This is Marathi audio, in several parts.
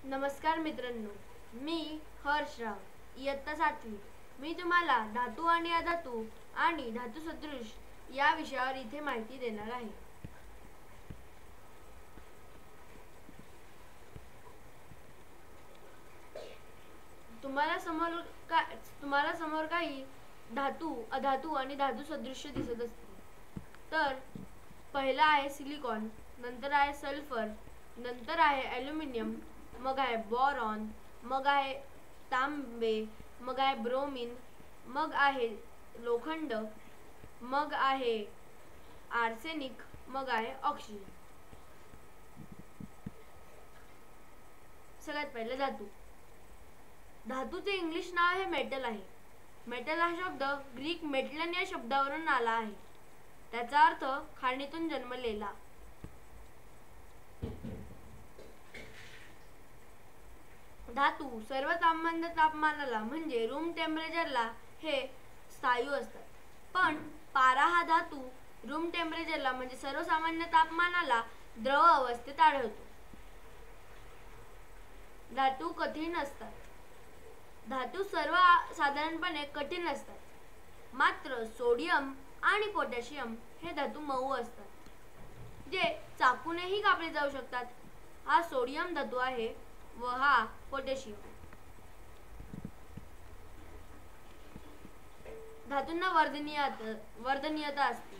नमस्कार मित्रांनो, मी हर्षराव इयत्ता 7वी. मी तुम्हाला धातू आणि अधातू आणि धातू सदृश या विषयावर इथे माहिती देणार आहे. तुम्हाला समोर काही धातू, अधातू आणि धातू सदृश दिसत असतील. तर पहिला आहे सिलिकॉन, नंतर आहे सल्फर, नंतर आहे ॲल्युमिनियम, मग आहे बोरॉन, मग आहे तांबे, मग आहे ब्रोमीन, मग आहे लोखंड, मग आहे आर्सेनिक, मग आहे ऑक्सिजन. सगळ्यात पहिले धातू. धातूचे इंग्लिश नाव हे मेटल आहे. मेटल हा शब्द ग्रीक मेटलन या शब्दावरून आला आहे. त्याचा अर्थ खाणीतून जन्मलेला. धातू सर्वसामान्य तापमानाला म्हणजे रूम टेम्परेचरला हे स्थायू असतात. पण पारा हा धातू रूम टेम्परेचरला म्हणजे सर्वसामान्य तापमानाला द्रव अवस्थेत आढळतो. धातू कठीण असतात. धातू सर्वसाधारणपणे कठीण असतात. मात्र सोडियम आणि पोटॅशियम हे धातू मऊ असतात, जे चाकूनेही कापले जाऊ शकतात. हा सोडियम धातू आहे व हा पोटॅशियम. धातूंना वर्धनीयता असते.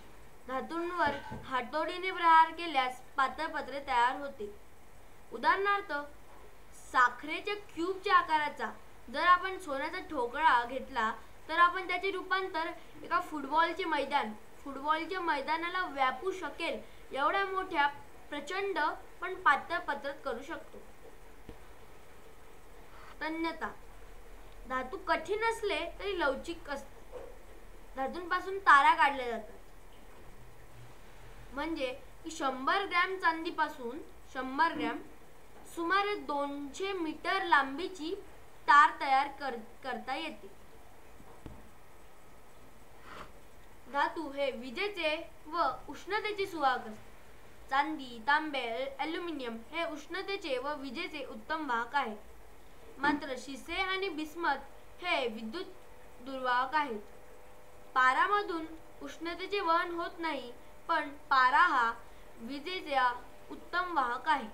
धातूंवर हातोडीने प्रहार केल्यास पातळ पत्रे तयार होते. उदाहरणार्थ, साखरेच्या क्यूबच्या आकाराचा जर आपण सोन्याचा ठोकळा घेतला तर आपण त्याचे रूपांतर एका फुटबॉलच्या मैदानाला व्यापू शकेल एवढ्या मोठ्या प्रचंड पण पातळ पत्रात करू शकतो. तन्यता. धातू कठीण असले तरी लवचिक असते. धातूंपासून तारा काढल्या जातात. म्हणजे 100 ग्रॅम चांदीपासून 100 ग्रॅम सुमारे 200 मीटर लांबीची तार तयार करता येते. धातू हे विजेचे व उष्णतेचे सुवाहक असतात. चांदी, तांबे, ॲल्युमिनियम हे उष्णतेचे व विजेचे उत्तम वाहक आहेत. मात्र शिसे आणि बिस्मथ हे विद्युत दुर्वाहक आहेत. पारामधून उष्णतेचे वहन होत नाही, पण पारा हा विजेचा उत्तम वाहक आहे.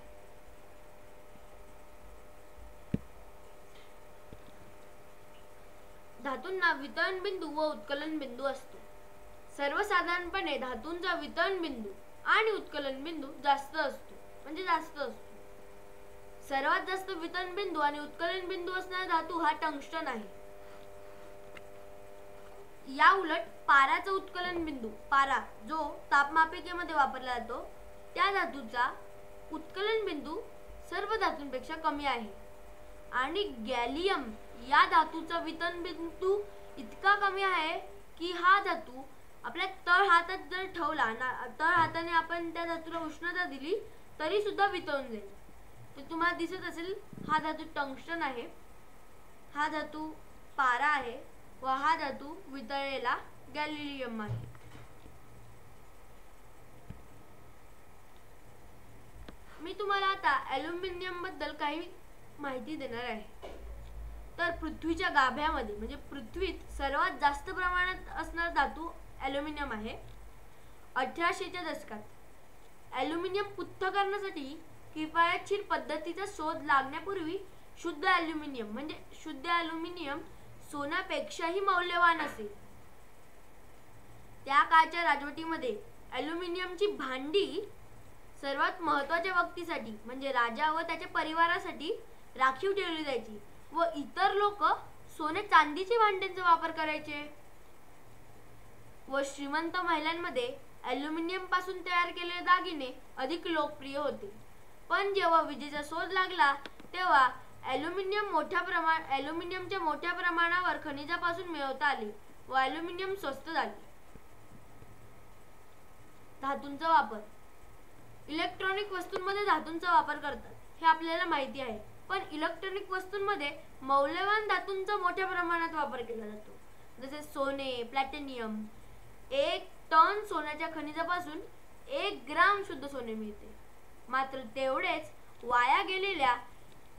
धातूंना वितरण बिंदू व उत्कलन बिंदू असतो. सर्वसाधारणपणे धातूंचा वितरण बिंदू आणि उत्कलन बिंदू जास्त असतो. सर्वात जास्त वितरण बिंदू आणि उत्कलन बिंदू असणारा धातू हा टंगस्टन आहे. या उलट पाराचा उत्कलन बिंदू, पारा जो तापमापिकेमध्ये वापरला जातो, त्या धातूचा उत्कलन बिंदू सर्व धातूंपेक्षा कमी आहे. आणि गॅलियम या धातूचा वितरण बिंदू इतका कमी आहे की हा धातू आपल्या तळ हातात जर ठेवला, तळ हाताने आपण त्या धातूला उष्णता दिली तरी सुद्धा वितळून जाईल. तर तुम्हाला दिसत असेल, हा धातू टंगस्टन आहे, हा धातू पारा आहे व हा धातू वितळलेला गॅलियम आहे. मी तुम्हाला आता ॲल्युमिनियम बद्दल काही माहिती देणार आहे. तर पृथ्वीच्या गाभ्यामध्ये म्हणजे पृथ्वीत सर्वात जास्त प्रमाणात असणारा धातू ॲल्युमिनियम आहे. 1800च्या दशकात ॲल्युमिनियम पृथक्करणासाठी किफायतशीर पद्धतीचा शोध लागण्यापूर्वी शुद्ध ॲल्युमिनियम सोन्यापेक्षाही मौल्यवान असे. त्या काळच्या राजवटीमध्ये ॲल्युमिनियमची भांडी सर्वात महत्त्वाच्या व्यक्तीसाठी म्हणजे राजा व त्याच्या परिवारासाठी राखीव ठेवली जायची व इतर लोक सोने चांदीची भांड्यांचा वापर करायचे. व श्रीमंत महिलांमध्ये ॲल्युमिनियम पासून तयार केलेले दागिने अधिक लोकप्रिय होते. पण जेव्हा विजेचा शोध लागला तेव्हा ॲल्युमिनियमच्या मोठ्या प्रमाणावर खनिजापासून मिळवता आले व ॲल्युमिनियम स्वस्त झाले. धातूंचा वापर. इलेक्ट्रॉनिक वस्तूंमध्ये धातूंचा वापर करतात हे आपल्याला माहिती आहे. पण इलेक्ट्रॉनिक वस्तूंमध्ये मौल्यवान धातूंचा मोठ्या प्रमाणात वापर केला जातो. जसे सोने, प्लॅटिनियम. 1 टन सोन्याच्या खनिजापासून 1 ग्राम शुद्ध सोने मिळते. मात्र तेवढेच वाया गेलेल्या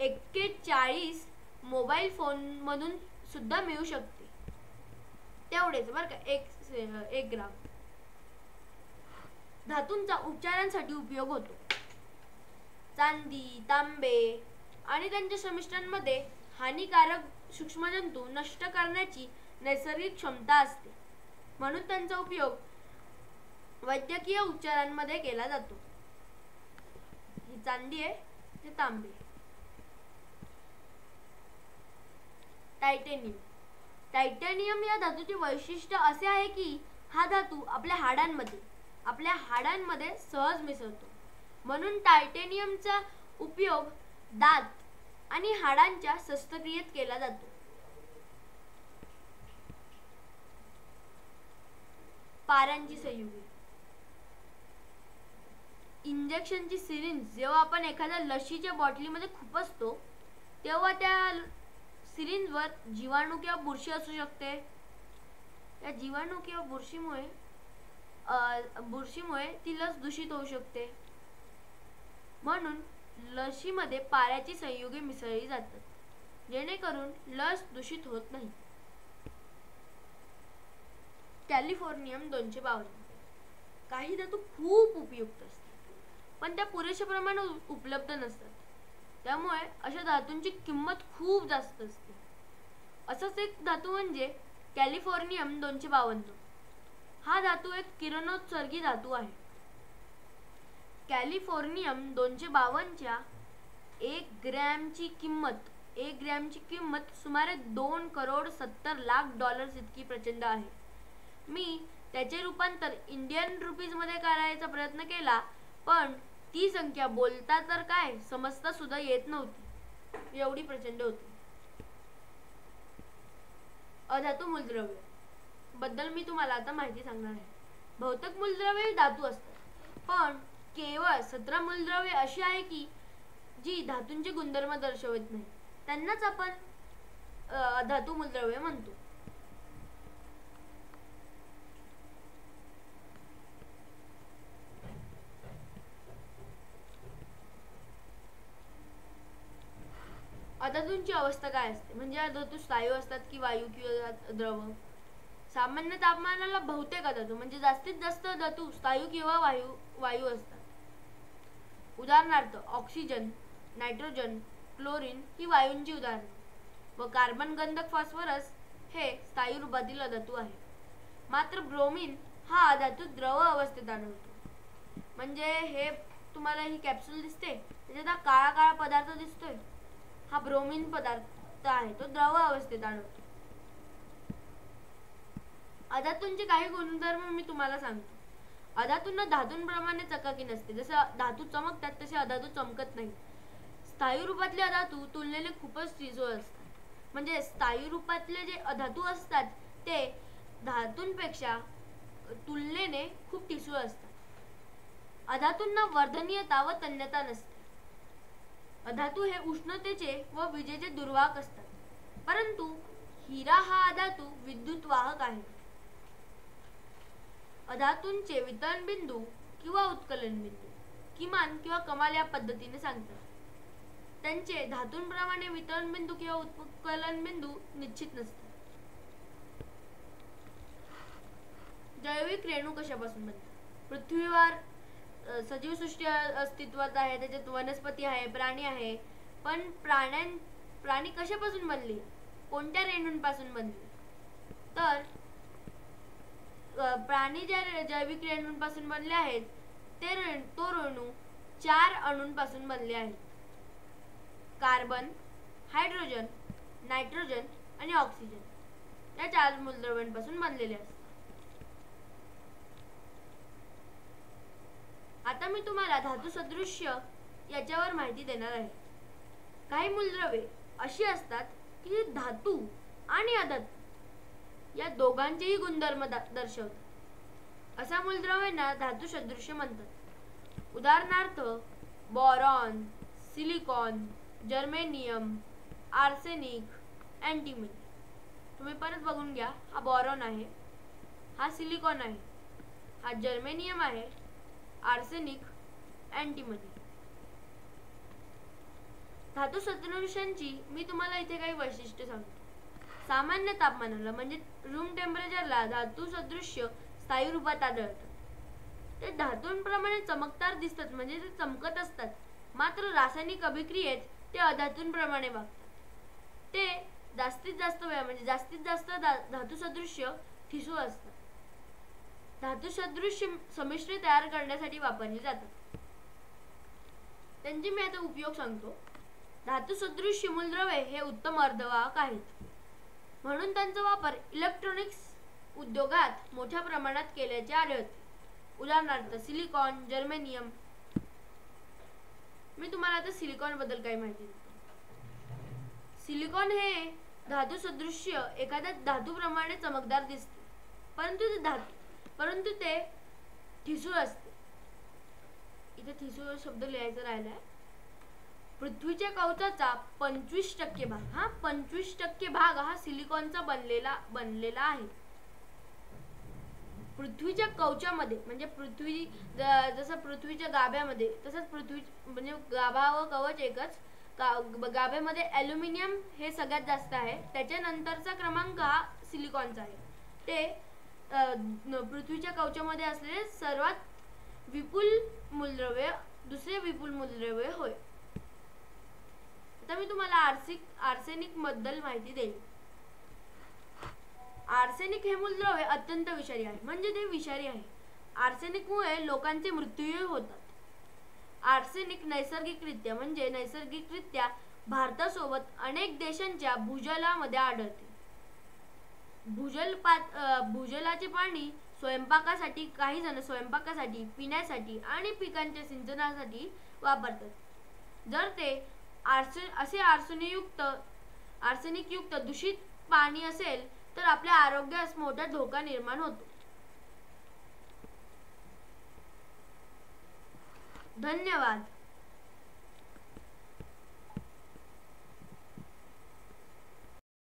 41 मोबाईल फोनमधून सुद्धा मिळू शकते. तेवढेच बरं का, एक ग्राम. धातूंचा उपचारांसाठी उपयोग होतो. चांदी, तांबे आणि त्यांच्या संमिश्रांमध्ये हानिकारक सूक्ष्मजंतू नष्ट करण्याची नैसर्गिक क्षमता असते, म्हणून त्यांचा उपयोग वैद्यकीय उपचारांमध्ये केला जातो. ही चांदी आहे, हे तांबे. टायटॅनियम. टायटॅनियम या धातूचे वैशिष्ट्य असे आहे की हा धातू आपल्या हाडांमध्ये सहज मिसळतो, म्हणून टायटॅनियमचा उपयोग दात आणि हाडांच्या शस्त्रक्रियेत केला जातो. पाऱ्यांची संयुगे. इंजेक्शनची सिरिंज जेव्हा आपण एखाद्या लशीच्या बॉटलीमध्ये खुपसतो तेव्हा त्या सिरिंजवर जीवाणू किंवा बुरशी असू शकते. या जीवाणू किंवा बुरशीमुळे ती लस दूषित होऊ शकते, म्हणून लशीमध्ये पाऱ्याची संयुगे मिसळली जातात जेणेकरून लस दूषित होत नाही. कॅलिफोर्नियम 252. काही धातू खूप उपयुक्त असतात पण त्या पुरेशा प्रमाणात उपलब्ध नसतात, त्यामुळे अशा धातूंची किंमत खूप जास्त असते. असंच एक धातू म्हणजे कॅलिफोर्नियम 252. हा धातू एक किरणोत्सर्गी धातू आहे. कॅलिफोर्नियम 252च्या 1 ग्रॅमची किंमत सुमारे $2,70,00,000 इतकी प्रचंड आहे. मी त्याचे रूपांतर इंडियन रुपीज मध्ये करायचा प्रयत्न केला, पण ती संख्या बोलता तर काय समजता सुद्धा येत नव्हती, एवढी प्रचंड होती. अधातू मूलद्रव्य बद्दल मी तुम्हाला आता माहिती सांगणार आहे. बहुतेक मूलद्रव्ये धातू असतात, पण केवळ 17 मूलद्रव्ये अशी आहे की जी धातूंचे गुणधर्म दर्शवत नाही, त्यांनाच आपण अधातू मूलद्रव्ये म्हणतो. अधातूंची अवस्था काय असते, म्हणजे अधातू स्थायू असतात की वायू किंवा द्रव. सामान्य तापमानाला बहुतेक अधातू म्हणजे जास्तीत जास्त धातू स्थायू किंवा वायू असतात. उदाहरणार्थ ऑक्सिजन, नायट्रोजन, क्लोरीन ही वायूंची उदाहरणे व कार्बन, गंधक, फॉस्फरस हे स्थायू रूपातील अधातू आहे. मात्र ब्रोमीन हा अधातू द्रव अवस्थेत आढळतो. म्हणजे हे तुम्हाला ही कॅप्सूल दिसते, त्याच्यात हा काळा काळा पदार्थ दिसतोय, हा ब्रोमीन पदार्थ आहे, तो द्रव अवस्थेत आढळतो. अधातूंचे काही गुणधर्म मी तुम्हाला सांगतो. अधातूंना धातूंप्रमाणे चकाकी नसते. जसं धातू चमकतात तसे अधातू चमकत नाही. स्थायू रूपातले अधातू तुलनेने खूपच ठिसूळ असतात. म्हणजे स्थायू रूपातले जे अधातू असतात ते धातूंपेक्षा तुलनेने खूप ठिसूळ असतात. अधातूंना वर्धनीयता व तन्यता नसते. अधातू हे उष्णतेचे व विजेचे दुर्वाहक असतात, परंतु हिरा हा अधातू विद्युत वाहक आहे. अधातूंचे वितरण बिंदू किंवा उत्कलन बिंदू किमान किंवा कमाल या पद्धतीने सांगतात. त्यांचे धातूंप्रमाणे वितरण बिंदू किंवा उत्कलन बिंदू निश्चित नसतात. जैविक रेणू कशापासून बनतात? पृथ्वीवर सजीव सृष्टी अस्तित्वात आहे, त्याच्यात वनस्पती आहे, प्राणी आहे, पण प्राणी कशापासून बनले, कोणत्या रेणूंपासून बनले? तर प्राणी ज्या जैविक रेणूंपासून बनले आहेत तो रेणू 4 अणूंपासून बनले आहेत. कार्बन, हायड्रोजन, नायट्रोजन आणि ऑक्सिजन या 4 मूलद्रव्यांपासून बनलेले असतात. आता मी तुम्हाला धातू सदृश्य याच्यावर माहिती देणार आहे. काही मूलद्रव्ये अशी असतात की धातू आणि अधातू या दोघांचेही गुणधर्म दर्शवतात. अशा मूलद्रव्यांना धातू सदृश्य म्हणतात. उदाहरणार्थ boron, silicon, germanium, arsenic, antimony. तुम्ही परत बघून घ्या. हा बोरॉन आहे, हा सिलिकॉन आहे, हा जर्मेनियम आहे, आर्सेनिक, अँटिमनी. धातू सदृश्यांची मी तुम्हाला इथे काही वैशिष्ट्ये सांगतो. सामान्य तापमानाला म्हणजे रूम टेम्परेचरला धातू सदृश्य स्थायी रूपात आढळतात. ते धातूंप्रमाणे चमकदार दिसतात, म्हणजे ते चमकत असतात, मात्र रासायनिक अभिक्रियेत ते अधातूंप्रमाणे वागतात. ते जास्तीत जास्त वेळा म्हणजे जास्तीत जास्त धातू सदृश्य ठिसूळ असतात. धातू सदृश्य संमिश्र तयार करण्यासाठी वापरली जातात. त्यांचे मी आता उपयोग सांगतो. धातू सदृश्य मूलद्रव्ये हे उत्तम अर्धवाहक आहेत, म्हणून त्यांचा वापर इलेक्ट्रॉनिक्स उद्योगात मोठ्या प्रमाणात केल्याचे आढळते. उदाहरणार्थ सिलिकॉन, जर्मेनियम. मी तुम्हाला आता सिलिकॉन बद्दल काही माहिती देतो. सिलिकॉन हे धातू सदृश्य एखाद्या धातूप्रमाणे चमकदार दिसते, परंतु ते ठिसूळ असते. इथे ठिसूळ शब्द लिहायचा राहिलाय. पृथ्वीच्या कवचाचा 25% भाग, 25% भाग हा सिलिकॉनचा बनलेला आहे. पृथ्वीच्या कवचामध्ये म्हणजे पृथ्वी जसं पृथ्वीच्या गाभ्यामध्ये, तसंच पृथ्वी म्हणजे गाभा व कवच एकच. गाभ्यामध्ये ॲल्युमिनियम हे सगळ्यात जास्त आहे. त्याच्यानंतरचा क्रमांक हा सिलिकॉनचा आहे. ते पृथ्वीच्या कवचामध्ये असलेले सर्वात विपुल मूलद्रव्य, दुसरे विपुल मूलद्रव्य होय. आता मी तुम्हाला आर्सेनिक बद्दल माहिती देईन. आर्सेनिक हे मूलद्रव्य अत्यंत विषारी आहे, म्हणजे ते विषारी आहे. आर्सेनिकमुळे लोकांचे मृत्यूही होतात. आर्सेनिक नैसर्गिकरित्या भारतासोबत अनेक देशांच्या भूजलामध्ये आढळते. भूजलाचे पाणी स्वयंपाकासाठी, काही जण स्वयंपाकासाठी, पिण्यासाठी आणि पिकांच्या सिंचनासाठी वापरतात. जर ते आर्सेनिकयुक्त दूषित पाणी असेल तर आपल्या आरोग्यास मोठा धोका निर्माण होतो. धन्यवाद.